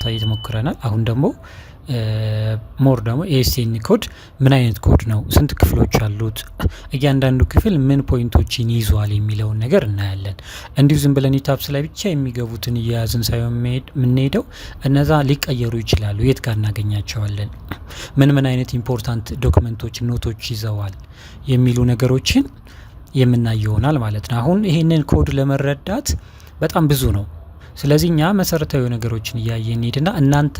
ለማሳየት ሞክረናል። አሁን ደግሞ ሞር ደግሞ ኤኤስኤን ኮድ ምን አይነት ኮድ ነው፣ ስንት ክፍሎች አሉት፣ እያንዳንዱ ክፍል ምን ፖይንቶችን ይዟል የሚለውን ነገር እናያለን። እንዲሁ ዝም ብለን ኢታፕስ ላይ ብቻ የሚገቡትን እየያዝን ሳይሆን የምንሄደው እነዛ ሊቀየሩ ይችላሉ፣ የት ጋር እናገኛቸዋለን፣ ምን አይነት ኢምፖርታንት ዶክመንቶች ኖቶች ይዘዋል የሚሉ ነገሮችን የምናይ ይሆናል ማለት ነው። አሁን ይሄንን ኮድ ለመረዳት በጣም ብዙ ነው። ስለዚህ እኛ መሰረታዊ ነገሮችን እያየን ሄድና እናንተ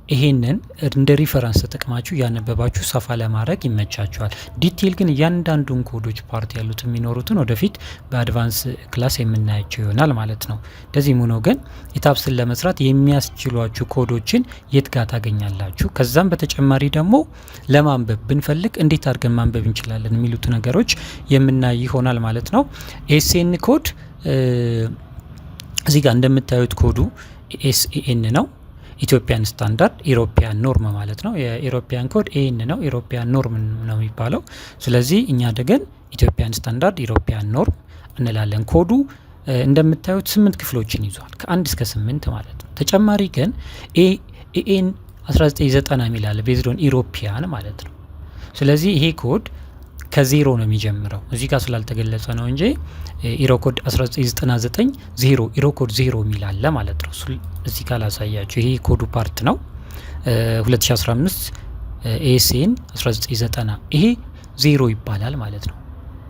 ይሄንን እንደ ሪፈረንስ ተጠቅማችሁ ያነበባችሁ ሰፋ ለማድረግ ይመቻችኋል። ዲቴል ግን እያንዳንዱን ኮዶች ፓርት ያሉት የሚኖሩትን ወደፊት በአድቫንስ ክላስ የምናያቸው ይሆናል ማለት ነው። እንደዚህም ሆኖ ግን ኢታፕስን ለመስራት የሚያስችሏችሁ ኮዶችን የት ጋር ታገኛላችሁ፣ ከዛም በተጨማሪ ደግሞ ለማንበብ ብንፈልግ እንዴት አድርገን ማንበብ እንችላለን የሚሉት ነገሮች የምናይ ይሆናል ማለት ነው። ኤስኤን ኮድ እዚህ ጋር እንደምታዩት ኮዱ ኤስኤን ነው። ኢትዮጵያን ስታንዳርድ ኢሮፒያን ኖርም ማለት ነው። የኢሮፒያን ኮድ ኤን ነው፣ ኢሮፒያን ኖርም ነው የሚባለው። ስለዚህ እኛ ደግን ኢትዮጵያን ስታንዳርድ ኢሮፒያን ኖርም እንላለን። ኮዱ እንደምታዩት 8 ክፍሎችን ይዟል፣ ከ1 እስከ 8 ማለት ነው። ተጨማሪ ግን ኤን 1990 የሚላለ ቤዝዶን ኢሮፒያን ማለት ነው። ስለዚህ ይሄ ኮድ ከዜሮ ነው የሚጀምረው። እዚህ ጋር ስላልተገለጸ ነው እንጂ ኢሮኮድ 1999 ዜሮ ኢሮኮድ ዜሮ የሚላለ ማለት ነው። እዚህ ጋር ላሳያችሁ። ይሄ ኮዱ ፓርት ነው 2015 ኤኤስኤን 1990 ይሄ ዜሮ ይባላል ማለት ነው።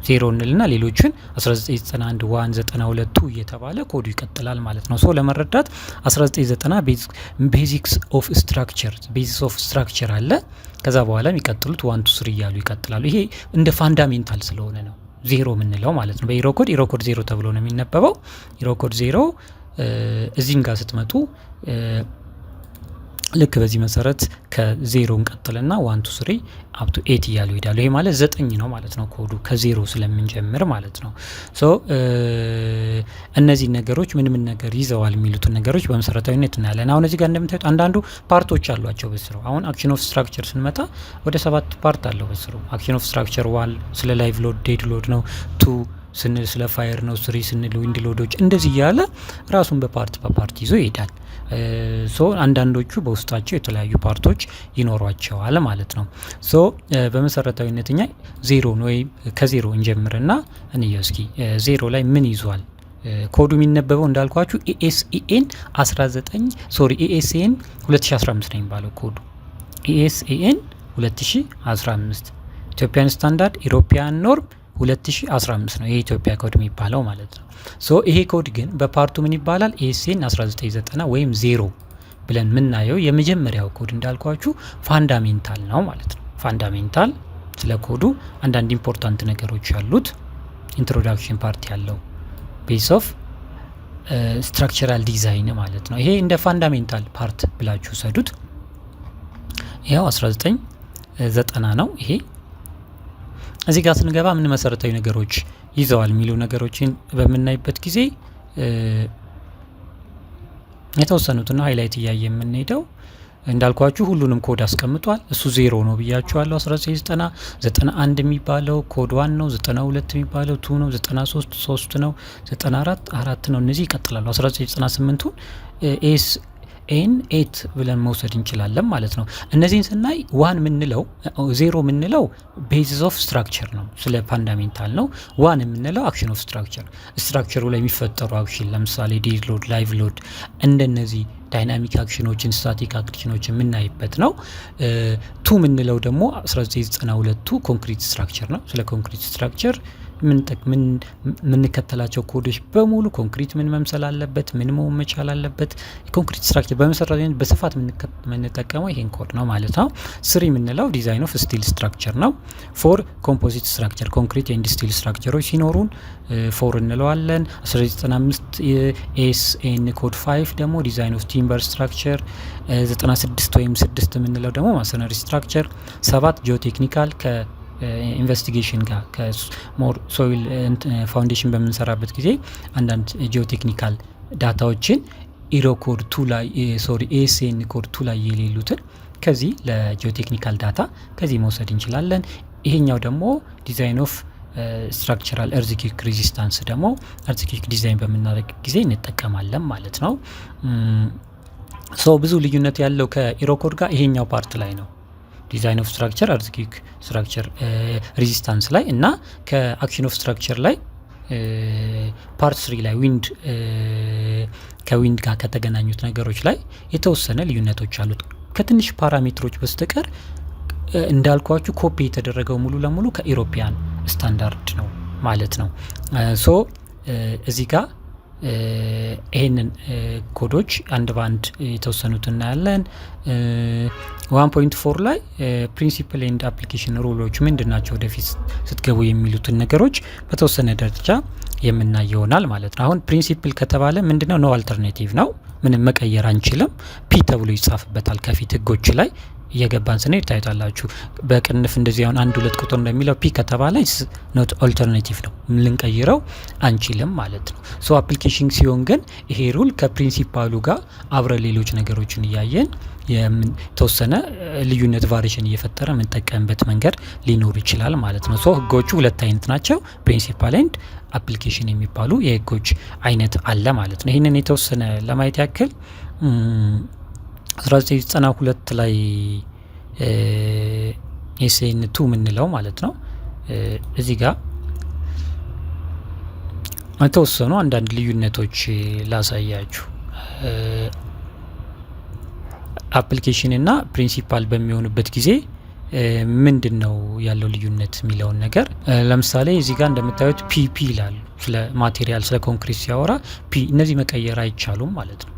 ዜሮ እንልና ሌሎችን 1991 1 92 እየተባለ ኮዱ ይቀጥላል ማለት ነው። ሶ ለመረዳት 1990 ቤዚክስ ኦፍ ስትራክቸር አለ። ከዛ በኋላ የሚቀጥሉት 1 2 3 እያሉ ይቀጥላሉ። ይሄ እንደ ፋንዳሜንታል ስለሆነ ነው ዜሮ የምንለው ማለት ነው። በኢሮኮድ ዜሮ ተብሎ ነው የሚነበበው። ኢሮኮድ ዜሮ እዚህም ጋር ስትመጡ ልክ በዚህ መሰረት ከዜሮ እንቀጥልና 1 2 3 አፕ ቱ 8 እያሉ ይሄዳሉ። ይሄ ማለት 9 ነው ማለት ነው ኮዱ ከዜሮ ስለምንጀምር ማለት ነው። ሶ እነዚህ ነገሮች ምን ነገር ይዘዋል የሚሉትን ነገሮች በመሰረታዊነት እናያለን። አሁን እዚህ ጋር እንደምታዩት አንዳንዱ ፓርቶች አሏቸው በስሩ። አሁን አክሽን ኦፍ ስትራክቸር ስንመጣ ወደ 7 ፓርት አለው በስሩ። አክሽን ኦፍ ስትራክቸር 1 ስለ ላይቭ ሎድ ዴድ ሎድ ነው። 2 ስንል ስለ ፋየር ነው። 3 ስንል ዊንድ ሎዶች፣ እንደዚህ እያለ ራሱን በፓርት ይዞ ይሄዳል። ሶ አንዳንዶቹ በውስጣቸው የተለያዩ ፓርቶች ይኖሯቸዋል ማለት ነው። ሶ በመሰረታዊነት እኛ ዜሮ ወይ ከዜሮ እንጀምርና እንየው እስኪ ዜሮ ላይ ምን ይዟል። ኮዱ የሚነበበው እንዳልኳችሁ ኤኤስኤን 2015 ነው የሚባለው ኮዱ ኤኤስኤን 2015 ኢትዮጵያን ስታንዳርድ ኢሮፒያን ኖርም 2015 ነው የኢትዮጵያ ኮድ የሚባለው ማለት ነው። ሶ ይሄ ኮድ ግን በፓርቱ ምን ይባላል? ኤኤስኤን 1990 ወይም ዜሮ ብለን የምናየው የመጀመሪያው ኮድ እንዳልኳችሁ ፋንዳሜንታል ነው ማለት ነው። ፋንዳሜንታል ስለ ኮዱ አንዳንድ ኢምፖርታንት ነገሮች ያሉት ኢንትሮዳክሽን ፓርት ያለው ቤዝ ኦፍ ስትራክቸራል ዲዛይን ማለት ነው። ይሄ እንደ ፋንዳሜንታል ፓርት ብላችሁ ሰዱት። ይሄው 1990 ነው ይሄ። እዚህ ጋር ስንገባ ምን መሰረታዊ ነገሮች ይዘዋል የሚሉ ነገሮችን በምናይበት ጊዜ የተወሰኑትና ሃይላይት እያየ የምንሄደው እንዳልኳችሁ ሁሉንም ኮድ አስቀምጧል። እሱ ዜሮ ነው ብያችኋለሁ። 1990 91 የሚባለው ኮድ 1 ነው። 92 የሚባለው 2 ነው። 93 3 ነው። 94 4 ነው። እነዚህ ይቀጥላሉ። 1998ቱን ኤን 8 ብለን መውሰድ እንችላለን ማለት ነው። እነዚህን ስናይ ዋን ምንለው ዜሮ ምንለው ቤዚስ ኦፍ ስትራክቸር ነው፣ ስለ ፋንዳሜንታል ነው። ዋን የምንለው አክሽን ኦፍ ስትራክቸሩ ላይ የሚፈጠሩ አክሽን ለምሳሌ ዴድ ሎድ፣ ላይቭ ሎድ እንደነዚህ ዳይናሚክ አክሽኖችን ስታቲክ አክሽኖችን የምናይበት ነው። ቱ ምንለው ደግሞ 1992ቱ ኮንክሪት ስትራክቸር ነው። ስለ ኮንክሪት ስትራክቸር የምንከተላቸው ኮዶች በሙሉ ኮንክሪት ምን መምሰል አለበት፣ ምን መሆን መቻል አለበት፣ የኮንክሪት ስትራክቸር በመሰረታዊነት በስፋት የምንጠቀመው ይሄን ኮድ ነው ማለት ነው። ስሪ የምንለው ዲዛይን ኦፍ ስቲል ስትራክቸር ነው። ፎር ኮምፖዚት ስትራክቸር ኮንክሪት ኤንድ ስቲል ስትራክቸሮች ሲኖሩን ፎር እንለዋለን። 1995 ኤስኤን ኮድ 5 ደግሞ ዲዛይን ኦፍ ቲምበር ስትራክቸር፣ 96 ወይም 6 የምንለው ደግሞ ማሰነሪ ስትራክቸር፣ 7 ጂኦቴክኒካል ኢንቨስቲጌሽን ጋር ከሞር ሶይል ፋውንዴሽን በምንሰራበት ጊዜ አንዳንድ ጂኦቴክኒካል ዳታዎችን ኢሮኮድ 2 ላይ ኤስኤን ኮድ 2 ላይ የሌሉትን ከዚህ ለጂኦቴክኒካል ዳታ ከዚህ መውሰድ እንችላለን። ይሄኛው ደግሞ ዲዛይን ኦፍ ስትራክቸራል ኤርዝኩዌክ ሬዚስታንስ ደግሞ ኤርዝኩዌክ ዲዛይን በምናደርግ ጊዜ እንጠቀማለን ማለት ነው። ብዙ ልዩነት ያለው ከኢሮኮድ ጋር ይሄኛው ፓርት ላይ ነው። ዲዛይን ኦፍ ስትራክቸር አርትኩዊክ ስትራክቸር ሬዚስታንስ ላይ እና ከአክሽን ኦፍ ስትራክቸር ላይ ፓርት 3 ላይ ከዊንድ ጋር ከተገናኙት ነገሮች ላይ የተወሰነ ልዩነቶች አሉት ከትንሽ ፓራሜትሮች በስተቀር እንዳልኳችሁ ኮፒ የተደረገው ሙሉ ለሙሉ ከኢሮፒያን ስታንዳርድ ነው ማለት ነው። እዚህ ጋር ይሄንን ኮዶች አንድ ባንድ የተወሰኑት እናያለን። 1.4 ላይ ፕሪንሲፕል ኤንድ አፕሊኬሽን ሩሎች ምንድን ናቸው ወደፊት ስትገቡ የሚሉትን ነገሮች በተወሰነ ደረጃ የምናይ ይሆናል ማለት ነው። አሁን ፕሪንሲፕል ከተባለ ምንድነው? ኖ አልተርኔቲቭ ነው። ምንም መቀየር አንችልም። ፒ ተብሎ ይጻፍበታል ከፊት ህጎች ላይ እየገባን ስንሄድ ታይታላችሁ። በቅንፍ እንደዚህ አሁን 1-2 ቁጥር እንደሚለው ፒ ከተባለ ኖት አልተርኔቲቭ ነው፣ ልንቀይረው አንችልም ማለት ነው። አፕሊኬሽን ሲሆን ግን ይሄ ሩል ከፕሪንሲፓሉ ጋር አብረ ሌሎች ነገሮችን እያየን የተወሰነ ልዩነት ቫሪሽን እየፈጠረ የምንጠቀምበት መንገድ ሊኖር ይችላል ማለት ነው። ህጎቹ ሁለት አይነት ናቸው፣ ፕሪንሲፓል ኤንድ አፕሊኬሽን የሚባሉ የህጎች አይነት አለ ማለት ነው። ይህንን የተወሰነ ለማየት ያክል 1992 ላይ ኤስኤን 2 የምንለው ማለት ነው። እዚህ ጋር የተወሰኑ አንዳንድ ልዩነቶች ላሳያችሁ። አፕሊኬሽን እና ፕሪንሲፓል በሚሆኑበት ጊዜ ምንድን ነው ያለው ልዩነት የሚለውን ነገር ለምሳሌ እዚህ ጋር እንደምታዩት ፒፒ ይላሉ። ስለ ማቴሪያል ስለ ኮንክሪት ሲያወራ ፒ እነዚህ መቀየር አይቻሉም ማለት ነው።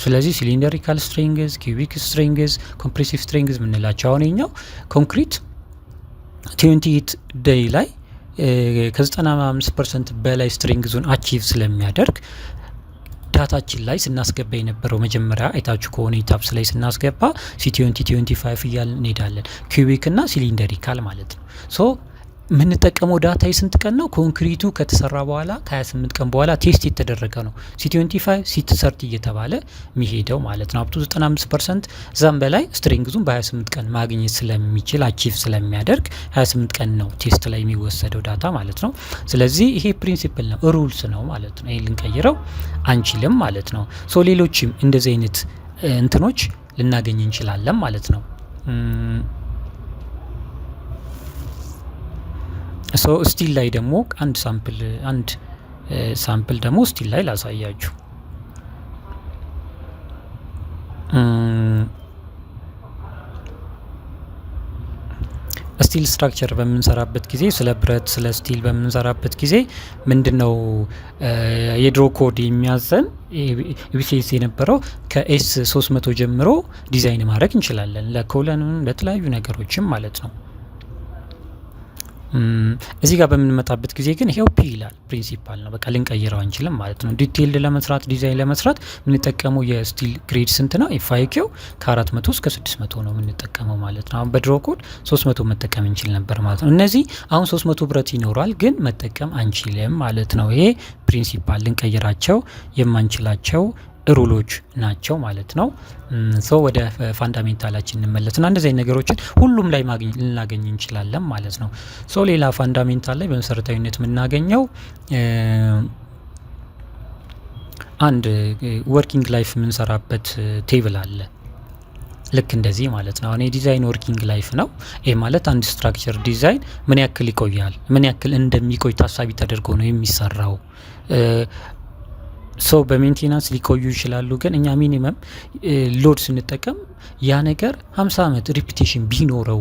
ስለዚህ ሲሊንደሪካል ስትሪንግዝ፣ ኪዩቢክ ስትሪንግዝ፣ ኮምፕሬሲቭ ስትሪንግዝ የምንላቸው አሁን ኛው ኮንክሪት 28 ዴይ ላይ ከ95% በላይ ስትሪንግዙን አቺቭ ስለሚያደርግ ዳታችን ላይ ስናስገባ የነበረው መጀመሪያ አይታችሁ ከሆነ ኢታፕስ ላይ ስናስገባ C20 እያልን እንሄዳለን። ኪዩቢክ እና ሲሊንደሪካል ማለት ነው። የምንጠቀመው ዳታ የስንት ቀን ነው? ኮንክሪቱ ከተሰራ በኋላ ከ28 ቀን በኋላ ቴስት የተደረገ ነው። C25 C30 እየተባለ የሚሄደው ማለት ነው። አፕቱ 95% ዛም በላይ ስትሪንግዙን በ28 ቀን ማግኘት ስለሚችል አቺቭ ስለሚያደርግ 28 ቀን ነው ቴስት ላይ የሚወሰደው ዳታ ማለት ነው። ስለዚህ ይሄ ፕሪንሲፕል ነው፣ ሩልስ ነው ማለት ነው። ይሄ ልንቀይረው አንችልም ማለት ነው። ሌሎችም እንደዚህ አይነት እንትኖች ልናገኝ እንችላለን ማለት ነው። ስቲል ላይ ደግሞ አንድ ሳምፕል ደግሞ ስቲል ላይ ላሳያችሁ። ስቲል ስትራክቸር በምንሰራበት ጊዜ ስለ ብረት ስለ ስቲል በምንሰራበት ጊዜ ምንድነው የድሮ ኮድ የሚያዘን ኤቢሲኤስ የነበረው ከኤስ 300 ጀምሮ ዲዛይን ማድረግ እንችላለን፣ ለኮለንም ለተለያዩ ነገሮችም ማለት ነው። እዚህ ጋር በምንመጣበት ጊዜ ግን ይሄው ፒ ይላል፣ ፕሪንሲፓል ነው። በቃ ልንቀይረው አንችልም ማለት ነው። ዲቴይልድ ለመስራት ዲዛይን ለመስራት የምንጠቀመው የስቲል ግሬድ ስንት ነው? ኤፍአይኪው ከ400 እስከ 600 ነው የምንጠቀመው ማለት ነው። አሁን በድሮ ኮድ 300 መጠቀም እንችል ነበር ማለት ነው። እነዚህ አሁን 300 ብረት ይኖራል ግን መጠቀም አንችልም ማለት ነው። ይሄ ፕሪንሲፓል ልንቀይራቸው የማንችላቸው ሩሎች ናቸው ማለት ነው። ወደ ፋንዳሜንታላችን እንመለስና እንደዚህ ነገሮችን ሁሉም ላይ ልናገኝ እንችላለን ማለት ነው። ሌላ ፋንዳሜንታል ላይ በመሰረታዊነት የምናገኘው አንድ ወርኪንግ ላይፍ የምንሰራበት ቴብል አለ። ልክ እንደዚህ ማለት ነው። አሁን የዲዛይን ወርኪንግ ላይፍ ነው። ይሄ ማለት አንድ ስትራክቸር ዲዛይን ምን ያክል ይቆያል፣ ምን ያክል እንደሚቆይ ታሳቢ ተደርጎ ነው የሚሰራው። በሜንቴናንስ ሊቆዩ ይችላሉ። ግን እኛ ሚኒመም ሎድ ስንጠቀም ያ ነገር 50 ዓመት ሪፒቴሽን ቢኖረው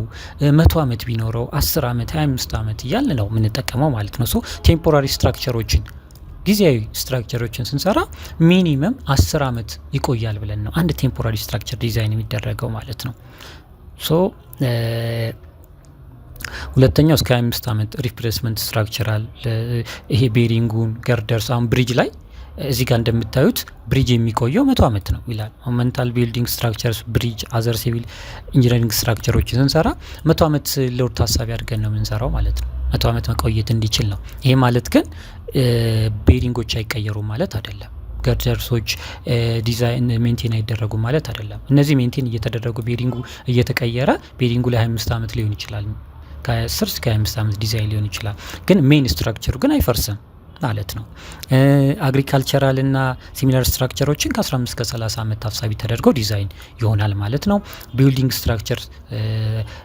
100 ዓመት ቢኖረው 10 ዓመት 25 ዓመት እያልን ነው የምንጠቀመው ማለት ነው። ቴምፖራሪ ስትራክቸሮችን ጊዜያዊ ስትራክቸሮችን ስንሰራ ሚኒመም 10 ዓመት ይቆያል ብለን ነው አንድ ቴምፖራሪ ስትራክቸር ዲዛይን የሚደረገው ማለት ነው። ሁለተኛው እስከ 25 ዓመት ሪፕሌስመንት ስትራክቸራል ይሄ ቤሪንጉን ገርደርስ አሁን ብሪጅ ላይ እዚህ ጋር እንደምታዩት ብሪጅ የሚቆየው 100 ዓመት ነው ይላል። ሞመንታል ቢልዲንግ ስትራክቸርስ ብሪጅ አዘር ሲቪል ኢንጂነሪንግ ስትራክቸሮችን ስንሰራ 100 ዓመት ሎድ ታሳቢ አድርገን ነው የምንሰራው ማለት ነው። 100 ዓመት መቆየት እንዲችል ነው። ይሄ ማለት ግን ቤሪንጎች አይቀየሩም ማለት አይደለም። ገርደርሶች ዲዛይን ሜንቴን አይደረጉ ማለት አይደለም። እነዚህ ሜንቴን እየተደረጉ ቤሪንጉ እየተቀየረ ቤሪንጉ ላይ 25 ዓመት ሊሆን ይችላል፣ ከ10 እስከ 25 ዓመት ዲዛይን ሊሆን ይችላል። ግን ሜን ስትራክቸሩ ግን አይፈርስም። ማለት ነው። አግሪካልቸራል እና ሲሚላር ስትራክቸሮችን ከ15 እስከ 30 ዓመት ታሳቢ ተደርገው ዲዛይን ይሆናል ማለት ነው። ቢልዲንግ ስትራክቸር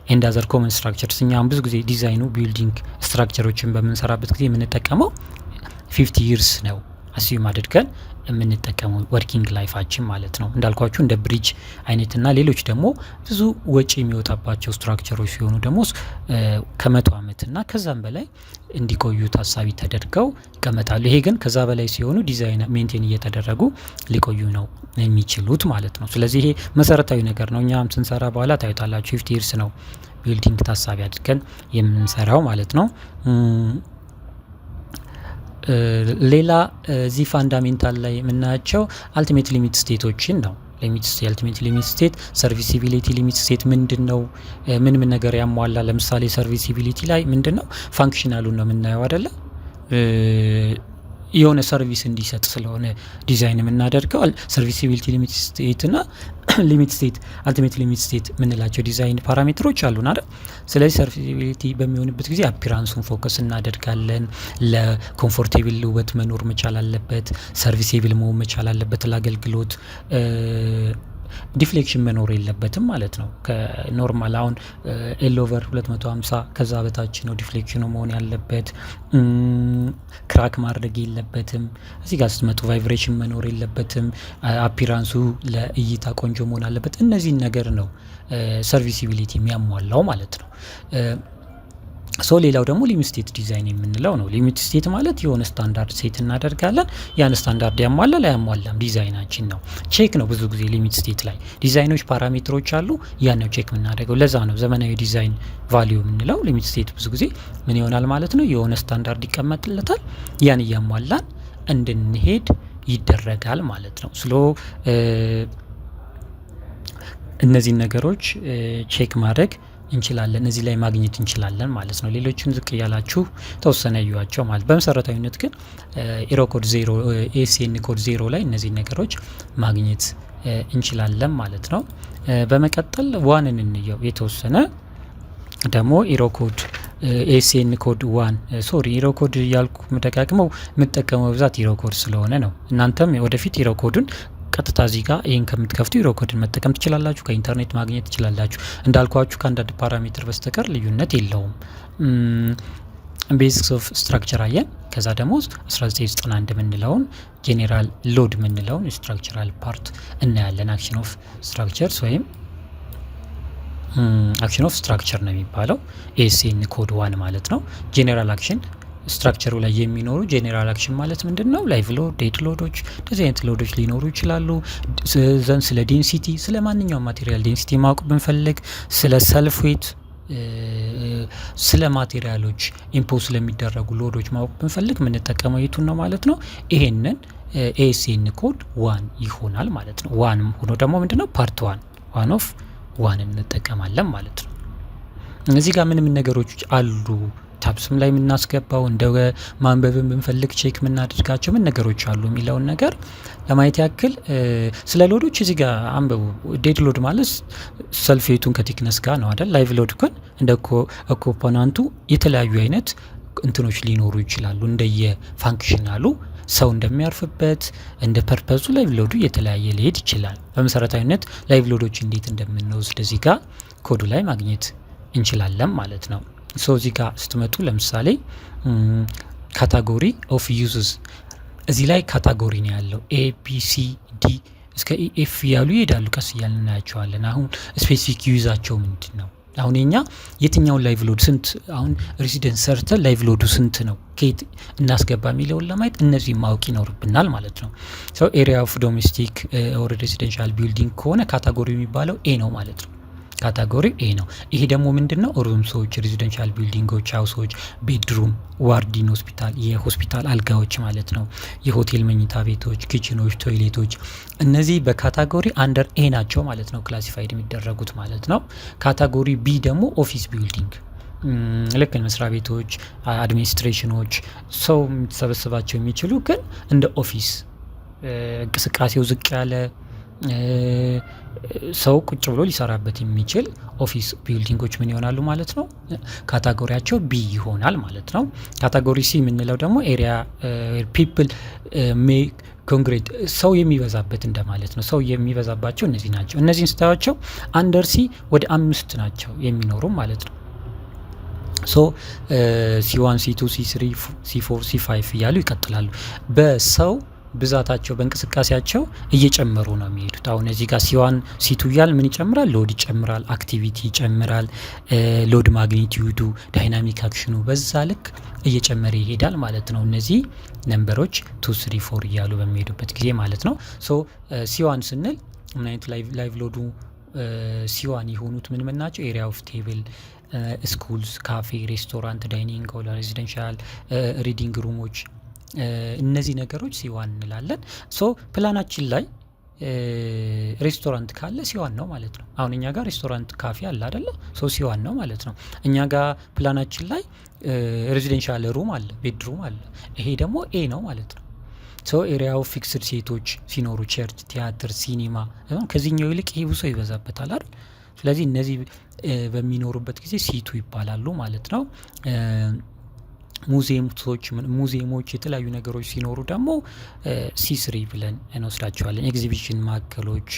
ኤንድ አዘር ኮመን ስትራክቸርስ እኛም ብዙ ጊዜ ዲዛይኑ ቢልዲንግ ስትራክቸሮችን በምንሰራበት ጊዜ የምንጠቀመው 50 ይርስ ነው አስዩም አድርገን የምንጠቀመው ወርኪንግ ላይፋችን ማለት ነው። እንዳልኳችሁ እንደ ብሪጅ አይነትና ሌሎች ደግሞ ብዙ ወጪ የሚወጣባቸው ስትራክቸሮች ሲሆኑ ደግሞ ከ100 ዓመትና ከዛም በላይ እንዲቆዩ ታሳቢ ተደርገው ይቀመጣሉ። ይሄ ግን ከዛ በላይ ሲሆኑ ዲዛይን ሜንቴን እየተደረጉ ሊቆዩ ነው የሚችሉት ማለት ነው። ስለዚህ ይሄ መሰረታዊ ነገር ነው። እኛም ስንሰራ በኋላ ታዩታላችሁ 50 ይርስ ነው ቢልዲንግ ታሳቢ አድርገን የምንሰራው ማለት ነው። ሌላ እዚህ ፋንዳሜንታል ላይ የምናያቸው አልቲሜት ሊሚት ስቴቶችን ነው። አልቲሜት ሊሚት ስቴት ሰርቪሲቢሊቲ ሊሚት ስቴት ምንድነው? ምን ነገር ያሟላ? ለምሳሌ ሰርቪሲቢሊቲ ላይ ምንድነው ፋንክሽናሉን ነው የምናየው አይደለ? የሆነ ሰርቪስ እንዲሰጥ ስለሆነ ዲዛይን የምናደርገው ሰርቪሲቢሊቲ ሊሚት ስቴት እና ሊሚት ስቴት አልቲሜት ሊሚት ስቴት የምንላቸው ዲዛይን ፓራሜትሮች አሉን አይደል? ስለዚህ ሰርቪሲቢሊቲ በሚሆንበት ጊዜ አፒራንሱን ፎከስ እናደርጋለን። ለኮምፎርቴብል ውበት መኖር መቻል አለበት። ሰርቪሴብል መሆን መቻል አለበት ለአገልግሎት። ዲፍሌክሽን መኖር የለበትም ማለት ነው። ከኖርማል አሁን ኤል ኦቨር 250 ከዛ በታች ነው ዲፍሌክሽኑ መሆን ያለበት። ክራክ ማድረግ የለበትም። እዚህ ጋር ስትመጡ ቫይብሬሽን መኖር የለበትም። አፒራንሱ ለእይታ ቆንጆ መሆን አለበት። እነዚህን ነገር ነው ሰርቪሲቢሊቲ የሚያሟላው ማለት ነው። ሌላው ደግሞ ሊሚት ስቴት ዲዛይን የምንለው ነው። ሊሚት ስቴት ማለት የሆነ ስታንዳርድ ሴት እናደርጋለን። ያን ስታንዳርድ ያሟላል አያሟላም ዲዛይናችን ነው። ቼክ ነው ብዙ ጊዜ ሊሚት ስቴት ላይ ዲዛይኖች ፓራሜትሮች አሉ። ያን ነው ቼክ የምናደርገው። ለዛ ነው ዘመናዊ ዲዛይን ቫልዩ የምንለው። ሊሚት ስቴት ብዙ ጊዜ ምን ይሆናል ማለት ነው፣ የሆነ ስታንዳርድ ይቀመጥለታል። ያን እያሟላን እንድንሄድ ይደረጋል ማለት ነው። እነዚህን ነገሮች ቼክ ማድረግ እንችላለን፣ እዚህ ላይ ማግኘት እንችላለን ማለት ነው። ሌሎችን ዝቅ እያላችሁ ተወሰነ እዩዋቸው ማለት። በመሰረታዊነት ግን ኢሮኮድ 0 ኤሲኤን ኮድ 0 ላይ እነዚህ ነገሮች ማግኘት እንችላለን ማለት ነው። በመቀጠል ዋንን እንየው። የተወሰነ ደግሞ ኢሮኮድ ኤሲኤን ኮድ 1 ኢሮኮድ እያልኩ መደጋግመው የምጠቀመው ብዛት ኢሮኮድ ስለሆነ ነው። እናንተም ወደፊት ኢሮኮድን ቀጥታ እዚህ ጋር ይሄን ከምትከፍቱ ኢሮኮድን መጠቀም ትችላላችሁ። ከኢንተርኔት ማግኘት ትችላላችሁ። እንዳልኳችሁ ከአንዳንድ ፓራሜትር በስተቀር ልዩነት የለውም። ቤዚክስ ኦፍ ስትራክቸር አየን። ከዛ ደግሞ 1991 የምንለውን ጄኔራል ሎድ የምንለውን ስትራክቸራል ፓርት እናያለን። አክሽን ኦፍ ስትራክቸርስ ወይም አክሽን ኦፍ ስትራክቸር ነው የሚባለው። ኤሲኤን ኮድ 1 ማለት ነው። ጄኔራል አክሽን ስትራክቸሩ ላይ የሚኖሩ ጄኔራል አክሽን ማለት ምንድን ነው? ላይቭ ሎድ፣ ዴድ ሎዶች፣ እንደዚህ አይነት ሎዶች ሊኖሩ ይችላሉ። ዘን ስለ ዴንሲቲ፣ ስለ ማንኛውም ማቴሪያል ዴንሲቲ ማወቅ ብንፈልግ፣ ስለ ሰልፍ ዌት፣ ስለ ማቴሪያሎች ኢምፖዝ ስለሚደረጉ ሎዶች ማወቅ ብንፈልግ የምንጠቀመው የቱን ነው ማለት ነው? ይሄንን ኤሲኤን ኮድ 1 ይሆናል ማለት ነው። ዋንም ሆኖ ደግሞ ምንድነው ፓርት 1 ኦፍ 1 እንጠቀማለን ማለት ነው። እዚህ ጋር ምን ነገሮች አሉ ታብስም ላይ የምናስገባው እንደ ማንበብን ብንፈልግ ቼክ የምናደርጋቸው ምን ነገሮች አሉ የሚለውን ነገር ለማየት ያክል ስለ ሎዶች እዚህ ጋር አንብቡ። ዴድ ሎድ ማለት ሰልፌቱን ከቲክነስ ጋር ነው አይደል? ላይቭ ሎድ ግን እንደ ኮምፖናንቱ የተለያዩ አይነት እንትኖች ሊኖሩ ይችላሉ። እንደየ ፋንክሽናሉ ሰው እንደሚያርፍበት እንደ ፐርፐዙ ላይቭ ሎዱ የተለያየ ሊሄድ ይችላል። በመሰረታዊነት ላይቭ ሎዶች እንዴት እንደምንወስድ እዚህ ጋር ኮዱ ላይ ማግኘት እንችላለን ማለት ነው። እዚህ ጋር ስትመጡ ለምሳሌ ካታጎሪ ኦፍ ዩዝስ እዚህ ላይ ካታጎሪ ነው ያለው። ኤ ቢ ሲ ዲ እስከ ኤፍ ያሉ ይሄዳሉ። ቀስ እያልን እናያቸዋለን። አሁን ስፔሲፊክ ዩዛቸው ምንድን ነው? አሁን የኛ የትኛውን ላይቭ ሎድ ስንት አሁን ሬሲደንስ ሰርተን ላይቭ ሎዱ ስንት ነው ከየት እናስገባ የሚለውን ለማየት እነዚህ ማወቅ ይኖርብናል ማለት ነው። ኤሪያ ኦፍ ዶሜስቲክ ኦር ሬሲደንሻል ቢልዲንግ ከሆነ ካታጎሪ የሚባለው ኤ ነው ማለት ነው። ካታጎሪ ኤ ነው። ይሄ ደግሞ ምንድነው? ሩምሶች፣ ሬዚደንሻል ቢልዲንጎች፣ ሃውሶች፣ ቤድሩም፣ ዋርዲን ሆስፒታል፣ የሆስፒታል አልጋዎች ማለት ነው። የሆቴል መኝታ ቤቶች፣ ኪችኖች፣ ቶይሌቶች እነዚህ በካታጎሪ አንደር ኤ ናቸው ማለት ነው ክላሲፋይድ የሚደረጉት ማለት ነው። ካታጎሪ ቢ ደግሞ ኦፊስ ቢልዲንግ ልክ መስሪያ ቤቶች፣ አድሚኒስትሬሽኖች ሰው የሚሰበስባቸው የሚችሉ ግን እንደ ኦፊስ እንቅስቃሴው ዝቅ ያለ ሰው ቁጭ ብሎ ሊሰራበት የሚችል ኦፊስ ቢልዲንጎች ምን ይሆናሉ ማለት ነው? ካታጎሪያቸው ቢ ይሆናል ማለት ነው። ካታጎሪ ሲ የምንለው ደግሞ ኤሪያ ፒፕል ኮንግሬት ሰው የሚበዛበት እንደማለት ነው። ሰው የሚበዛባቸው እነዚህ ናቸው። እነዚህን ስታያቸው አንደር ሲ ወደ 5 ናቸው የሚኖሩ ማለት ነው። ሶ ሲ1 ሲ2 ሲ3 ሲ4 ሲ5 እያሉ ይቀጥላሉ። በሰው ብዛታቸው በእንቅስቃሴያቸው እየጨመሩ ነው የሚሄዱት። አሁን እዚህ ጋር ሲ1 ሲ2 እያል ምን ይጨምራል? ሎድ ይጨምራል፣ አክቲቪቲ ይጨምራል፣ ሎድ ማግኒቲዩዱ፣ ዳይናሚክ አክሽኑ በዛ ልክ እየጨመረ ይሄዳል ማለት ነው። እነዚህ ነምበሮች 2 3 4 እያሉ በሚሄዱበት ጊዜ ማለት ነው። ሶ ሲ1 ስንል ምን አይነት ላይቭ ሎዱ ሲ1 የሆኑት ምን ናቸው? ኤሪያ ኦፍ ቴብል፣ ስኩልስ፣ ካፌ፣ ሬስቶራንት፣ ዳይኒንግ ሆል፣ ሬዚደንሻል፣ ሪዲንግ ሩሞች እነዚህ ነገሮች ሲ1 እንላለን። ሶ ፕላናችን ላይ ሬስቶራንት ካለ ሲ1 ነው ማለት ነው። አሁን እኛ ጋር ሬስቶራንት ካፌ አለ አይደለ? ሶ ሲ1 ነው ማለት ነው። እኛ ጋር ፕላናችን ላይ ሬዚደንሻል ሩም አለ፣ ቤድሩም አለ። ይሄ ደግሞ ኤ ነው ማለት ነው። ሶ ኤሪያው ፊክስድ ሴቶች ሲኖሩ ቸርች፣ ቲያትር፣ ሲኒማ ከዚህኛው ይልቅ ይሄ ብዙ ይበዛበታል አይደል? ስለዚህ እነዚህ በሚኖሩበት ጊዜ ሲ2 ይባላሉ ማለት ነው። ሙዚየሞች የተለያዩ ነገሮች ሲኖሩ ደግሞ ሲ3 ብለን እንወስዳቸዋለን። ኤግዚቢሽን ማዕከሎች፣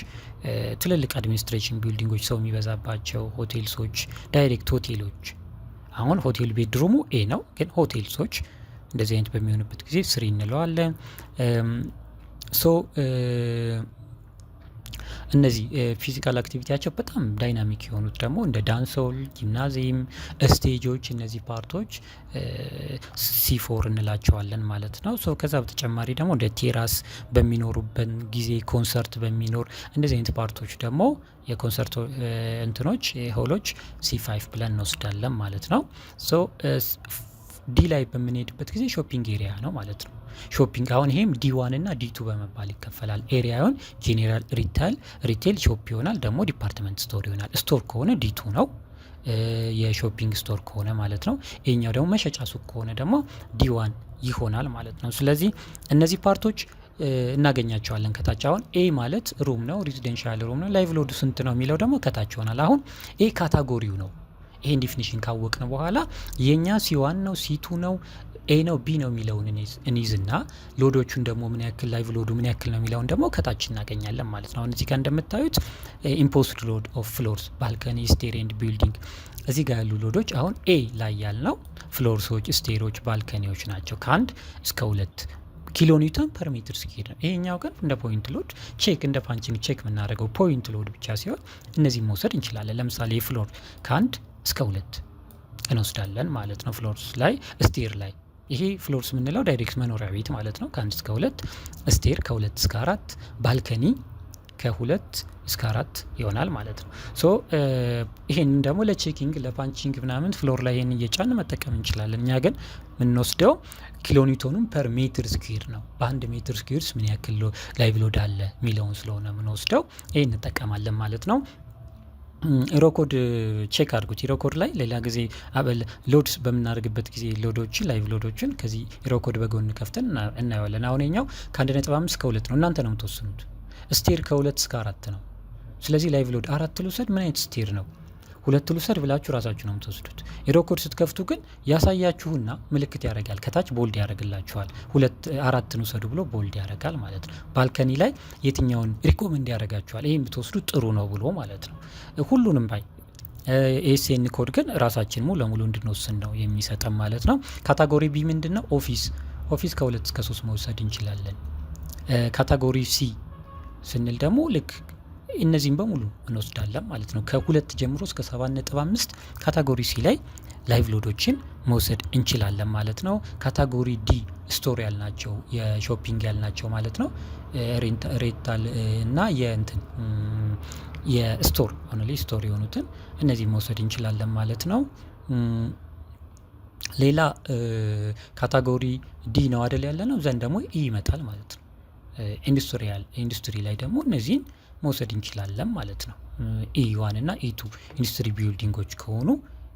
ትልልቅ አድሚኒስትሬሽን ቢልዲንጎች ሰው የሚበዛባቸው፣ ሆቴልሶች፣ ዳይሬክት ሆቴሎች። አሁን ሆቴል ቤድሩሙ ኤ ነው፣ ግን ሆቴልሶች እንደዚህ አይነት በሚሆንበት ጊዜ 3 እንለዋለን። ሶ እነዚህ ፊዚካል አክቲቪቲያቸው በጣም ዳይናሚክ የሆኑት ደግሞ እንደ ዳንሶል፣ ጂምናዚየም፣ ስቴጆች እነዚህ ፓርቶች ሲ4 እንላቸዋለን ማለት ነው። ሶ ከዛ በተጨማሪ ደግሞ እንደ ቴራስ በሚኖሩበት ጊዜ ኮንሰርት በሚኖር እንደዚህ አይነት ፓርቶች ደግሞ የኮንሰርት እንትኖች ሆሎች ሲ5 ብለን እንወስዳለን ማለት ነው። ሶ ዲ ላይ በምንሄድበት ጊዜ ሾፒንግ ኤሪያ ነው ማለት ነው። ሾፒንግ አሁን ይሄም ዲ1 እና ዲ2 በመባል ይከፈላል። ኤሪያውን ጄኔራል ሪቴል ሾፕ ይሆናል፣ ደግሞ ዲፓርትመንት ስቶር ይሆናል። ስቶር ከሆነ ዲ2 ነው፣ የሾፒንግ ስቶር ከሆነ ማለት ነው። ይሄኛው ደግሞ መሸጫ ሱቅ ከሆነ ደግሞ ዲ1 ይሆናል ማለት ነው። ስለዚህ እነዚህ ፓርቶች እናገኛቸዋለን ከታች። አሁን ኤ ማለት ሩም ነው፣ ሬዚደንሻል ሩም ነው። ላይቭ ሎዱ ስንት ነው የሚለው ደግሞ ከታች ይሆናል። አሁን ኤ ካታጎሪው ነው። ይሄን ዲፊኒሽን ካወቅን በኋላ የኛ ሲ1 ነው ሲ2 ነው ኤ ነው ቢ ነው የሚለውን እንይዝና ሎዶቹን ደግሞ ምን ያክል ላይቭ ሎዱ ምን ያክል ነው የሚለውን ደግሞ ከታች እናገኛለን ማለት ነው። አሁን እዚህ ጋር እንደምታዩት ኢምፖስድ ሎድ ኦፍ ፍሎርስ፣ ባልከኒ፣ ስቴር ኤንድ ቢልዲንግ እዚህ ጋር ያሉ ሎዶች አሁን ኤ ላይ ያልነው ፍሎርሶች፣ ስቴሮች፣ ባልከኒዎች ናቸው ከ1 እስከ 2 ኪሎ ኒውተን ፐር ሜትር ስኩዌር ነው። ይሄኛው ግን እንደ ፖይንት ሎድ ቼክ እንደ ፓንቺንግ ቼክ የምናደርገው ፖይንት ሎድ ብቻ ሲሆን እነዚህ መውሰድ እንችላለን። ለምሳሌ ፍሎር ከ1 እስከ 2 እንወስዳለን ማለት ነው። ፍሎርስ ላይ ስቴር ላይ ይሄ ፍሎርስ የምንለው ዳይሬክት መኖሪያ ቤት ማለት ነው። ከ1 እስከ 2 ስቴር ከ2 እስከ 4 ባልከኒ ከ2 እስከ 4 ይሆናል ማለት ነው። ሶ ይሄንን ደግሞ ለቼኪንግ ለፓንቺንግ ምናምን ፍሎር ላይ ይሄን እየጫን መጠቀም እንችላለን። እኛ ግን የምንወስደው ኪሎ ኒውተኑን ፐር ሜትር ስኩዌር ነው። በአንድ ሜትር ስኩዌርስ ምን ያክል ላይቭ ሎድ አለ የሚለውን ስለሆነ የምንወስደው ይሄን እንጠቀማለን ማለት ነው። ኢሮኮድ ቼክ አድርጉት። ኢሮኮድ ላይ ሌላ ጊዜ ሎድስ በምናደርግበት ጊዜ ሎዶችን ላይቭ ሎዶችን ከዚህ ኢሮኮድ በጎን ከፍተን እናየዋለን። አሁን ኛው ከ1.5 እስከ 2 ነው። እናንተ ነው የምትወስኑት። ስቴር ከ2 እስከ 4 ነው። ስለዚህ ላይቭ ሎድ 4 ልውሰድ ምን አይነት ስቴር ነው 2 ልውሰድ ብላችሁ ራሳችሁ ነው የምትወስዱት። ኢሮኮድ ስትከፍቱ ግን ያሳያችሁና ምልክት ያደርጋል። ከታች ቦልድ ያደርግላችኋል። 4 ውሰዱ ብሎ ቦልድ ያደርጋል ማለት ነው። ባልከኒ ላይ የትኛውን ሪኮመንድ ያደርጋችኋል፣ ይሄን ብትወስዱ ጥሩ ነው ብሎ ማለት ነው። ሁሉንም ባይ ኤስኤን ኮድ ግን ራሳችን ሙሉ ለሙሉ እንድንወስን ነው የሚሰጠን ማለት ነው። ካታጎሪ ቢ ምንድነው? ኦፊስ ከ2 እስከ 3 መውሰድ እንችላለን። ካታጎሪ ሲ ስንል ደግሞ ልክ እነዚህም በሙሉ እንወስዳለን ማለት ነው። ከ2 ጀምሮ እስከ 7.5 ካታጎሪ ሲ ላይ ላይቭ ሎዶችን መውሰድ እንችላለን ማለት ነው። ካታጎሪ ዲ ስቶር ያልናቸው የሾፒንግ ያልናቸው ማለት ነው። ሬንታል እና የስቶር ኦንሊ ስቶር የሆኑትን እነዚህ መውሰድ እንችላለን ማለት ነው። ሌላ ካታጎሪ ዲ ነው አይደል ያለ ነው። ዘንድ ደግሞ ኢ ይመጣል ማለት ነው። ኢንዱስትሪ ላይ ደግሞ እነዚህን መውሰድ እንችላለን ማለት ነው። ኢ1 እና ኢ2 ኢንዱስትሪ ቢልዲንጎች ከሆኑ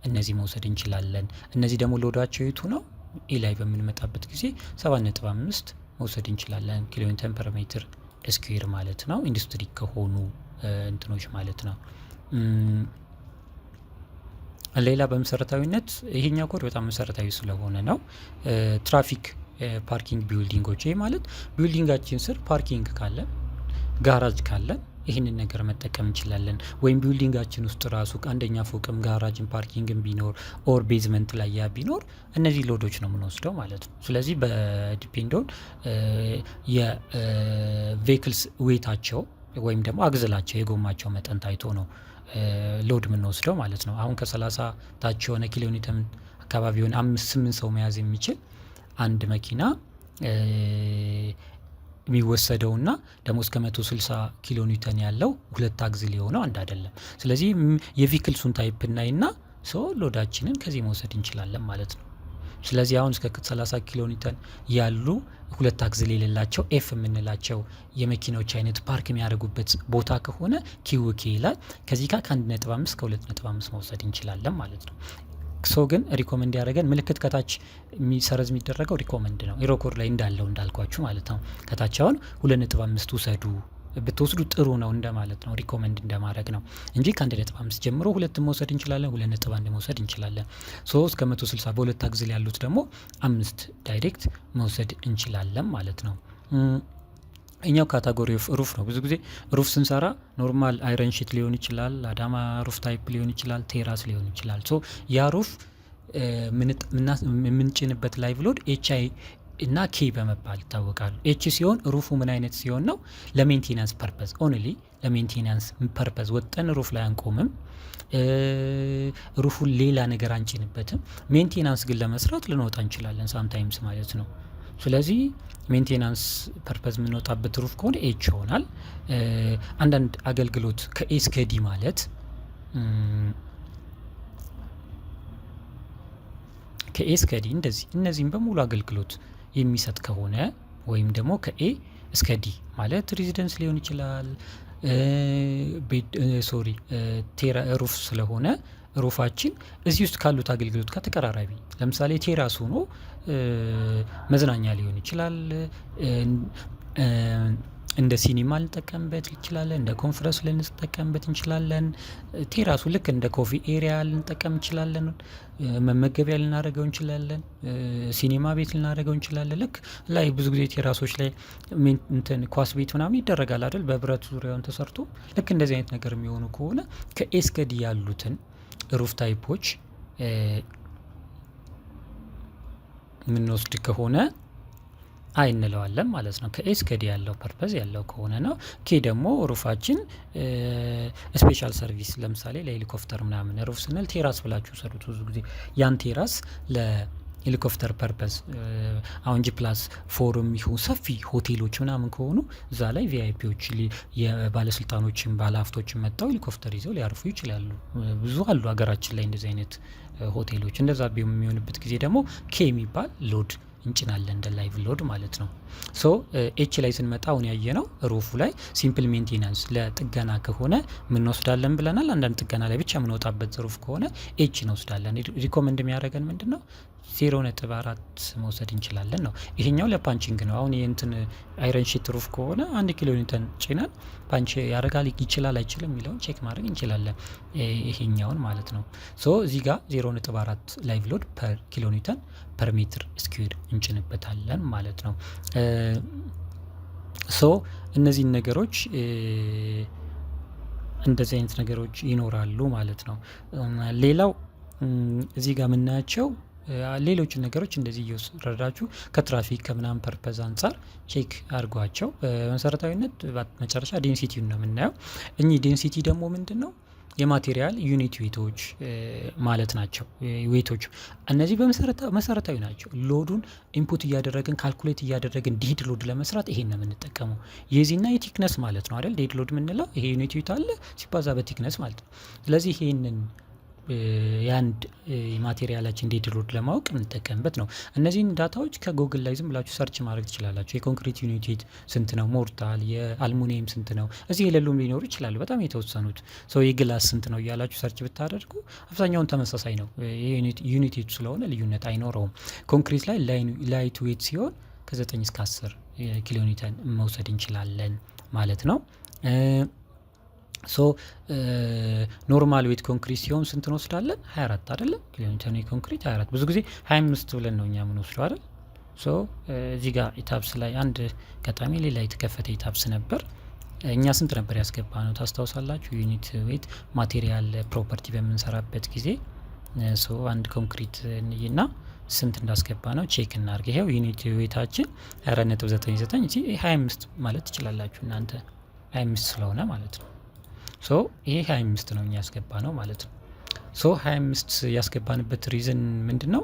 እነዚህ መውሰድ እንችላለን። እነዚህ ደግሞ ሎዳቸው የቱ ነው? ኢ ላይ በምንመጣበት ጊዜ 7.5 መውሰድ እንችላለን ኪሎ ሜትር ፐር ሜትር ስኩዌር ማለት ነው። ኢንዱስትሪ ከሆኑ እንትኖች ማለት ነው። ሌላ በመሰረታዊነት ይሄኛው ኮድ በጣም መሰረታዊ ስለሆነ ነው። ትራፊክ ፓርኪንግ ቢልዲንጎች፣ ይሄ ማለት ቢልዲንጋችን ስር ፓርኪንግ ካለ ጋራጅ ካለ ይህንን ነገር መጠቀም እንችላለን። ወይም ቢልዲንጋችን ውስጥ ራሱ አንደኛ ፎቅም ጋራጅን ፓርኪንግም ቢኖር ኦር ቤዝመንት ላይ ያ ቢኖር እነዚህ ሎዶች ነው የምንወስደው ማለት ነው። ስለዚህ በዲፔንዶን የቬክልስ ዌታቸው ወይም ደግሞ አግዝላቸው የጎማቸው መጠን ታይቶ ነው ሎድ የምንወስደው ማለት ነው። አሁን ከ30 ታች የሆነ ኪሎ ሜትር አካባቢ የሆነ 5-8 ሰው መያዝ የሚችል አንድ መኪና የሚወሰደውና ደግሞ እስከ 160 ኪሎ ኒውተን ያለው ሁለት አግዝል የሆነው አንድ አይደለም። ስለዚህ የቪክልሱን ታይፕ እናይና ሰው ሎዳችንን ከዚህ መውሰድ እንችላለን ማለት ነው። ስለዚህ አሁን እስከ 30 ኪሎ ኒውተን ያሉ ሁለት አግዝል የሌላቸው ኤፍ የምንላቸው የመኪናዎች አይነት ፓርክ የሚያደርጉበት ቦታ ከሆነ ኪውኬ ይላል። ከዚህ ጋር ከ1.5 ከ2.5 መውሰድ እንችላለን ማለት ነው። ሶ ግን ሪኮመንድ ያደረገን ምልክት ከታች ሰረዝ የሚደረገው ሪኮመንድ ነው። ኢሮኮድ ላይ እንዳለው እንዳልኳችሁ ማለት ነው። ከታች አሁን 2.5 ውሰዱ ብትወስዱ ጥሩ ነው እንደማለት ነው። ሪኮመንድ እንደማድረግ ነው እንጂ ከ1.5 ጀምሮ 2 መውሰድ እንችላለን፣ 2.1 መውሰድ እንችላለን። 3 ከ160 በሁለት አግዝል ያሉት ደግሞ 5 ዳይሬክት መውሰድ እንችላለን ማለት ነው። እኛው ካታጎሪ ኦፍ ሩፍ ነው። ብዙ ጊዜ ሩፍ ስንሰራ ኖርማል አይረን ሺት ሊሆን ይችላል፣ አዳማ ሩፍ ታይፕ ሊሆን ይችላል፣ ቴራስ ሊሆን ይችላል። ሶ ያ ሩፍ የምንጭንበት ላይቭ ሎድ ኤችአይ እና ኬ በመባል ይታወቃሉ። ኤች ሲሆን ሩፉ ምን አይነት ሲሆን ነው? ለሜንቴናንስ ፐርፐዝ ኦንሊ ለሜንቴናንስ ፐርፐዝ ወጠን ሩፍ ላይ አንቆምም። ሩፉን ሌላ ነገር አንጭንበትም። ሜንቴናንስ ግን ለመስራት ልንወጣ እንችላለን ሳምታይምስ ማለት ነው። ስለዚህ ሜንቴናንስ ፐርፐዝ የምንወጣበት ሩፍ ከሆነ ኤች ይሆናል። አንዳንድ አገልግሎት ከኤ እስከ ዲ ማለት ከኤ እስከ ዲ እንደዚህ እነዚህም በሙሉ አገልግሎት የሚሰጥ ከሆነ ወይም ደግሞ ከኤ እስከ ዲ ማለት ሬዚደንስ ሊሆን ይችላል። ቴራ ሩፍ ስለሆነ ሩፋችን እዚህ ውስጥ ካሉት አገልግሎት ጋር ተቀራራቢ፣ ለምሳሌ ቴራስ ሆኖ መዝናኛ ሊሆን ይችላል። እንደ ሲኒማ ልንጠቀምበት እንችላለን፣ እንደ ኮንፈረንስ ልንጠቀምበት እንችላለን። ቴራሱ ልክ እንደ ኮፊ ኤሪያ ልንጠቀም እንችላለን፣ መመገቢያ ልናደርገው እንችላለን፣ ሲኒማ ቤት ልናደርገው እንችላለን። ልክ ላይ ብዙ ጊዜ ቴራሶች ላይ እንትን ኳስ ቤት ምናምን ይደረጋል አይደል? በብረት ዙሪያውን ተሰርቶ ልክ እንደዚህ አይነት ነገር የሚሆኑ ከሆነ ከኤ እስከ ዲ ያሉትን ሩፍ ታይፖች የምንወስድ ከሆነ አይ እንለዋለን ማለት ነው። ከኤ እስከ ዲ ያለው ፐርፐዝ ያለው ከሆነ ነው። ኬ ደግሞ ሩፋችን ስፔሻል ሰርቪስ ለምሳሌ ለሄሊኮፕተር ምናምን ሩፍ ስንል ቴራስ ብላችሁ ሰሩት። ብዙ ጊዜ ያን ቴራስ ለሄሊኮፕተር ፐርፐዝ አሁን ጂ ፕላስ ፎርም ይሁን ሰፊ ሆቴሎች ምናምን ከሆኑ እዛ ላይ ቪአይፒዎች የባለስልጣኖችን ባለሀብቶችን መጥተው ሄሊኮፕተር ይዘው ሊያርፉ ይችላሉ። ብዙ አሉ ሀገራችን ላይ እንደዚህ አይነት ሆቴሎች። እንደዛ የሚሆንበት ጊዜ ደግሞ ኬ የሚባል ሎድ እንጭናለን እንደ ላይቭ ሎድ ማለት ነው። ሶ ኤች ላይ ስንመጣ አሁን ያየ ነው ሩፉ ላይ ሲምፕል ሜንቴናንስ ለጥገና ከሆነ ምን ወስዳለን ብለናል። አንዳንድ ጥገና ላይ ብቻ የምንወጣበት ሩፍ ከሆነ ኤች እንወስዳለን። ሪኮመንድ የሚያደርገን ምንድን ነው? 0.4 መውሰድ እንችላለን ነው። ይሄኛው ለፓንቺንግ ነው። አሁን የእንትን አይረን ሺት ሩፍ ከሆነ 1 ኪሎ ኒውተን ጭነን ፓንች ያደርጋል ይችላል አይችልም የሚለውን ቼክ ማድረግ እንችላለን። ይሄኛውን ማለት ነው። ሶ እዚህ ጋር 0.4 ላይቭ ሎድ ፐር ኪሎ ኒውተን ፐር ሜትር ስኩዌር እንጭንበታለን ማለት ነው። ሶ እነዚህን ነገሮች እንደዚህ አይነት ነገሮች ይኖራሉ ማለት ነው። ሌላው እዚህ ጋር የምናያቸው ሌሎች ነገሮች እንደዚህ እየወረዳችሁ ከትራፊክ ከምናምን ፐርፐዝ አንጻር ቼክ አድርጓቸው። በመሰረታዊነት መጨረሻ ዴንሲቲውን ነው የምናየው። እኚህ ዴንሲቲ ደግሞ ምንድን ነው? የማቴሪያል ዩኒት ዌቶች ማለት ናቸው። ዌቶች እነዚህ መሰረታዊ ናቸው። ሎዱን ኢንፑት እያደረግን ካልኩሌት እያደረግን ዴድ ሎድ ለመስራት ይሄን ነው የምንጠቀመው። የዚህና የቲክነስ ማለት ነው አይደል? ዴድ ሎድ የምንለው ይሄ ዩኒት ዌት አለ ሲባዛ በቲክነስ ማለት ነው። ስለዚህ ይሄንን የአንድ ማቴሪያላችን ዴድ ሎድ ለማወቅ የምንጠቀምበት ነው። እነዚህን ዳታዎች ከጎግል ላይ ዝም ብላችሁ ሰርች ማድረግ ትችላላችሁ። የኮንክሪት ዩኒት ዌት ስንት ነው፣ ሞርታል የአልሙኒየም ስንት ነው፣ እዚህ የሌሉም ሊኖሩ ይችላሉ በጣም የተወሰኑት። ሰው የግላስ ስንት ነው እያላችሁ ሰርች ብታደርጉ አብዛኛውን ተመሳሳይ ነው። ዩኒት ዌት ስለሆነ ልዩነት አይኖረውም። ኮንክሪት ላይ ላይት ዌት ሲሆን ከ9 እስከ 10 ኪሎ ኒውተን መውሰድ እንችላለን ማለት ነው። ሶ ኖርማል ዌት ኮንክሪት ሲሆን ስንት እንወስዳለን? 24 አይደለ? ኪሎ ኒውተን ኮንክሪት 24። ብዙ ጊዜ 25 ብለን ነው እኛ የምንወስደው አይደል? ሶ እዚህ ጋር ኢታብስ ላይ አንድ አጋጣሚ ሌላ የተከፈተ ኢታብስ ነበር። እኛ ስንት ነበር ያስገባ ነው ታስታውሳላችሁ? ዩኒት ዌት ማቴሪያል ፕሮፐርቲ በምንሰራበት ጊዜ ሶ አንድ ኮንክሪት እንይና ስንት እንዳስገባ ነው ቼክ እናርግ። ይሄው ዩኒት ዌታችን 4.99 እዚህ 25 ማለት ትችላላችሁ እናንተ 25 ስለሆነ ማለት ነው። ሶ ይሄ 25 ነው እኛ ያስገባ ነው ማለት ነው። ሶ 25 ያስገባንበት ሪዝን ምንድነው?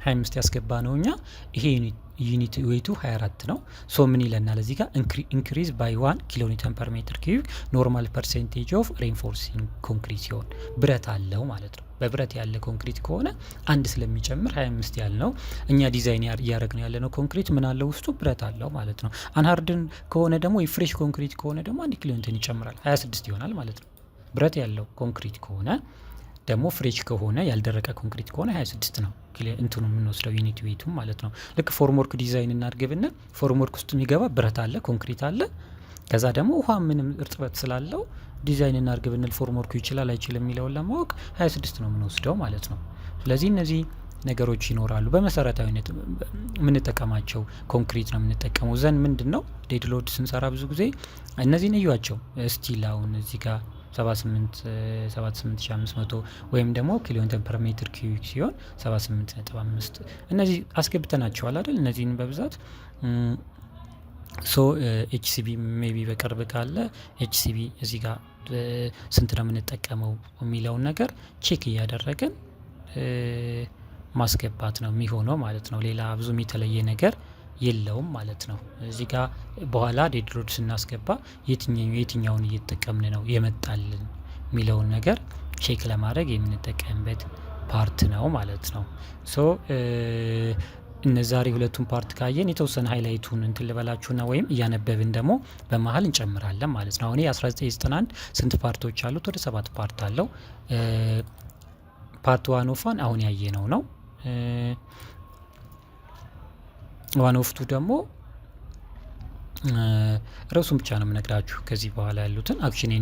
25 ያስገባ ነው እኛ ይሄ ዩኒት ዌቱ 24 ነው። ሶ ምን ይለናል እዚህ ጋር ኢንክሪዝ ባይ 1 ኪሎ ኒውተን ፐር ሜትር ኪዩብ ኖርማል ፐርሰንቴጅ ኦፍ ሬንፎርሲንግ ኮንክሪት ሲሆን ብረት አለው ማለት ነው። በብረት ያለ ኮንክሪት ከሆነ አንድ ስለሚጨምር 25 ያል ነው። እኛ ዲዛይን እያደረግነው ያለ ነው ኮንክሪት ምን አለው ውስጡ ብረት አለው ማለት ነው። አንሃርድን ከሆነ ደግሞ የፍሬሽ ኮንክሪት ከሆነ ደግሞ 1 ኪሎ ኒውተን ይጨምራል 26 ይሆናል ማለት ነው። ብረት ያለው ኮንክሪት ከሆነ ደግሞ ፍሬሽ ከሆነ ያልደረቀ ኮንክሪት ከሆነ 26 ነው እንትኑ የምንወስደው ዩኒት ዌቱም ማለት ነው። ልክ ፎርምወርክ ዲዛይን እናድርግብና ፎርምወርክ ውስጥ የሚገባ ብረት አለ፣ ኮንክሪት አለ። ከዛ ደግሞ ውሃ ምንም እርጥበት ስላለው ዲዛይን እናድርግ ብንል ፎርምወርኩ ይችላል አይችልም የሚለውን ለማወቅ 26 ነው የምንወስደው ማለት ነው። ስለዚህ እነዚህ ነገሮች ይኖራሉ። በመሰረታዊነት የምንጠቀማቸው ኮንክሪት ነው የምንጠቀመው። ዘን ምንድነው ዴድሎድ ስንሰራ ብዙ ጊዜ እነዚህን እዩዋቸው። ስቲል አሁን እዚህ ጋር 78500 ወይም ደግሞ ኪሎ ኒውተን ፐር ሜትር ኪዩቢክ ሲሆን 78.5 እነዚህ አስገብተናቸዋል አይደል? እነዚህን በብዛት ሶ ኤችሲቢ ሜቢ በቅርብ ካለ ኤችሲቢ እዚህ ጋር ስንት ነው የምንጠቀመው የሚለውን ነገር ቼክ እያደረገን ማስገባት ነው የሚሆነው ማለት ነው። ሌላ ብዙም የተለየ ነገር የለውም ማለት ነው። እዚህ ጋር በኋላ ዴድሎድ ስናስገባ የትኛውን እየተጠቀምን ነው የመጣልን የሚለውን ነገር ቼክ ለማድረግ የምንጠቀምበት ፓርት ነው ማለት ነው። ሶ እነዛሬ ሁለቱን ፓርት ካየን የተወሰነ ሃይላይቱን እንትን ልበላችሁና ወይም እያነበብን ደግሞ በመሀል እንጨምራለን ማለት ነው። አሁን 1991 ስንት ፓርቶች አሉት? ወደ 7 ፓርት አለው። ፓርት 1 አሁን ያየነው ነው። 1 ደግሞ ርዕሱን ብቻ ነው የምነግራችሁ። ከዚህ በኋላ ያሉትን አክሽን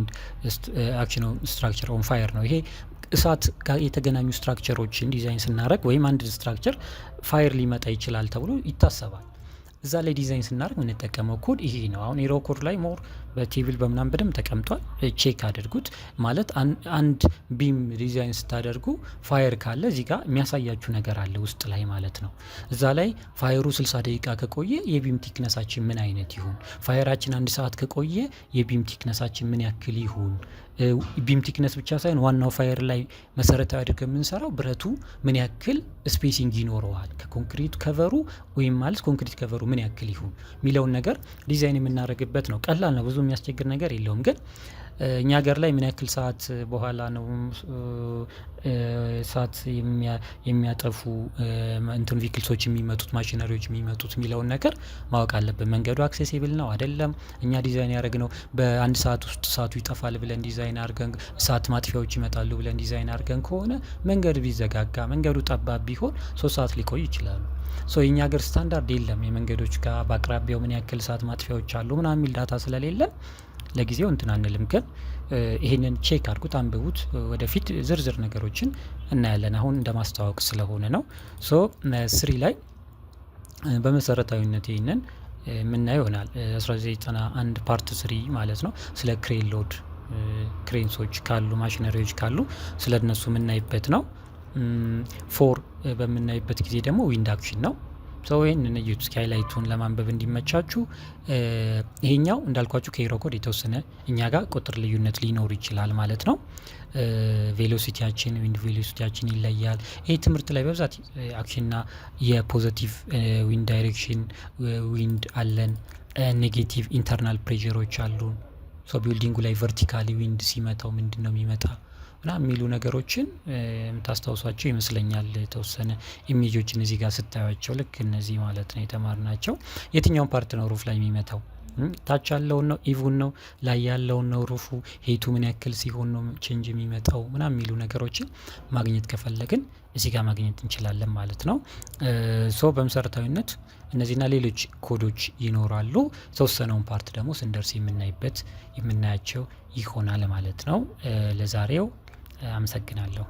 ስትራክቸር ኦን ፋየር ነው። ይሄ እሳት ጋር የተገናኙ ስትራክቸሮችን ዲዛይን ስናደርግ ወይም አንድ ስትራክቸር ፋየር ሊመጣ ይችላል ተብሎ ይታሰባል። እዛ ላይ ዲዛይን ስናደርግ የምንጠቀመው ኮድ ይሄ ነው። አሁን ኤሮ ኮድ ላይ ሞር በቴብል በምናምን በደንብ ተቀምጧል። ቼክ አድርጉት። ማለት አንድ ቢም ዲዛይን ስታደርጉ ፋየር ካለ እዚህ ጋር የሚያሳያችሁ ነገር አለ ውስጥ ላይ ማለት ነው። እዛ ላይ ፋየሩ 60 ደቂቃ ከቆየ የቢም ቲክነሳችን ምን አይነት ይሁን፣ ፋየራችን 1 ሰዓት ከቆየ የቢም ቲክነሳችን ምን ያክል ይሁን። ቢም ቲክነስ ብቻ ሳይሆን ዋናው ፋየር ላይ መሰረታዊ አድርገን የምንሰራው ብረቱ ምን ያክል ስፔሲንግ ይኖረዋል ከኮንክሪት ከቨሩ ወይም ማለት ኮንክሪት ከቨሩ ምን ያክል ይሁን የሚለውን ነገር ዲዛይን የምናደርግበት ነው። ቀላል ነው፣ ብዙ የሚያስቸግር ነገር የለውም። ግን እኛ ሀገር ላይ ምን ያክል ሰዓት በኋላ ነው ሰዓት የሚያጠፉ እንትን ቪክልሶች የሚመጡት ማሽነሪዎች የሚመጡት የሚለውን ነገር ማወቅ አለብን። መንገዱ አክሴሲብል ነው አይደለም። እኛ ዲዛይን ያደረግነው በ1 ሰዓት ውስጥ ሰዓቱ ይጠፋል ብለን ዲዛይን አድርገን ሰዓት ማጥፊያዎች ይመጣሉ ብለን ዲዛይን አድርገን ከሆነ መንገድ ቢዘጋጋ መንገዱ ጠባብ ቢሆን 3 ሰዓት ሊቆይ ይችላሉ። ሶ የኛ ሀገር ስታንዳርድ የለም። የመንገዶች ጋር በአቅራቢያው ምን ያክል ሰዓት ማጥፊያዎች አሉ ምናምን የሚል ዳታ ስለሌለን ለጊዜው እንትን አንልም። ግን ይሄንን ቼክ አድርጉት፣ አንብቡት። ወደፊት ዝርዝር ነገሮችን እናያለን። አሁን እንደ ማስተዋወቅ ስለሆነ ነው። ሶ 3 ላይ በመሰረታዊነት ይሄንን የምናየው ይሆናል። 1991 ፓርት 3 ማለት ነው። ስለ ክሬን ሎድ ክሬንሶች ካሉ ማሽነሪዎች ካሉ ስለ እነሱ የምናይበት ነው። 4 በምናይበት ጊዜ ደግሞ ዊንድ አክሽን ነው። ሰው ይሄንን እዩት እስኪ ሃይላይቱን ለማንበብ እንዲመቻችሁ። ይሄኛው እንዳልኳችሁ ከኤሮ ኮድ የተወሰነ እኛ ጋር ቁጥር ልዩነት ሊኖር ይችላል ማለት ነው። ቬሎሲቲያችን ዊንድ ቬሎሲቲያችን ይለያል። ይሄ ትምህርት ላይ በብዛት አክሽንና የፖዚቲቭ ዊንድ ዳይሬክሽን ዊንድ አለን። ኔጌቲቭ ኢንተርናል ፕሬዠሮች አሉን። ሶ ቢልዲንጉ ላይ ቨርቲካሊ ዊንድ ሲመታው ምንድነው የሚመጣ ምናምን የሚሉ ነገሮችን የምታስታውሷቸው ይመስለኛል። የተወሰነ ኢሜጆችን እዚህ ጋር ስታዩቸው ልክ እነዚህ ማለት ነው የተማርናቸው። የትኛውን ፓርት ነው ሩፍ ላይ የሚመታው? ታች ያለውን ነው ኢቭን ነው ላይ ያለውን ነው ሩፉ ሄቱ ምን ያክል ሲሆን ነው ቼንጅ የሚመጣው ምናምን የሚሉ ነገሮችን ማግኘት ከፈለግን እዚህ ጋር ማግኘት እንችላለን ማለት ነው። ሶ በመሰረታዊነት እነዚህና ሌሎች ኮዶች ይኖራሉ። የተወሰነውን ፓርት ደግሞ ስንደርስ የምናያቸው ይሆናል ማለት ነው። ለዛሬው አመሰግናለሁ።